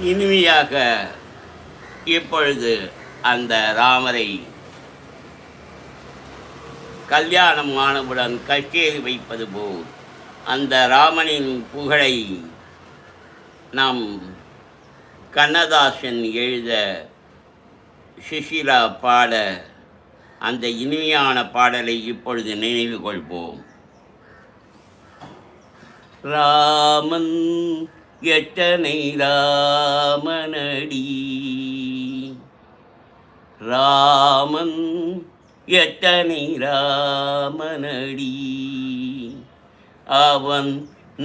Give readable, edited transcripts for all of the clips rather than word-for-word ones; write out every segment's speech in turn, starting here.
இனிமையாக இப்பொழுது அந்த ராமரை கல்யாணம் ஆனவுடன் கச்சேரி வைப்பது போல் அந்த ராமனின் புகழை நாம் கண்ணதாசன் எழுத சுஷீலா பாட அந்த இனிமையான பாடலை இப்பொழுது நினைவு கொள்வோம். ராமன் எத்தனை ராமனடி, ராமன் எத்தனை ராமனடி, அவன்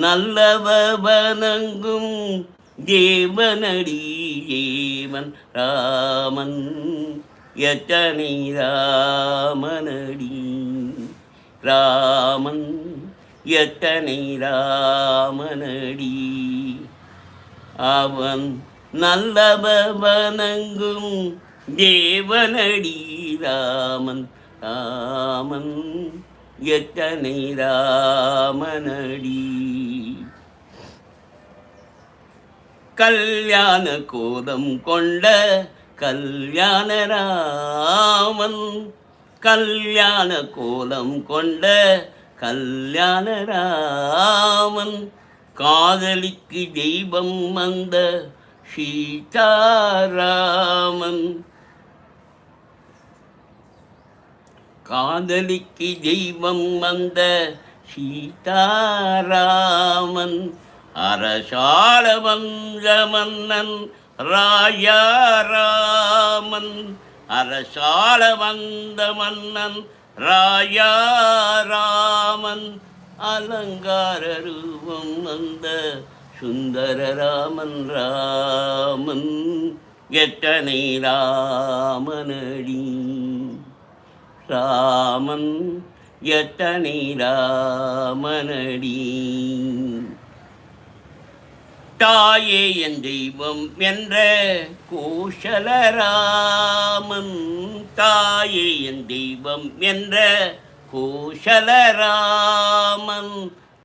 நல்லவனங்கும் தேவனடி, தேவன் ராமன் எத்தனை ராமனடி, ராமன் எத்தனை ராமனடி, அவன் நல்லவனங்கும் தேவனடி, ராமன் ராமன் எத்தனை ராமனடி. கல்யாண கோலம் கொண்ட கல்யாண ராமன், கல்யாண கோலம் கொண்ட கல்யாண ராமன், காதலிக்கு தெய்வம் வந்த சீதாராமன், காதலிக்கு தெய்வம் வந்த சீதாராமன், அரசாள வந்த மன்னன் ராயாராமன், அரசாள வந்த மன்னன் ராயாராமன், அலங்கார ரூபம் வந்த சுந்தர ராமன், ராமன் எத்தனை ராமனடி, ராமன் எத்தனை ராமனடி. தாயே என் தெய்வம் என்ற கோஷலராமன், தாயே என் தெய்வம் என்ற கோஷலராமன்,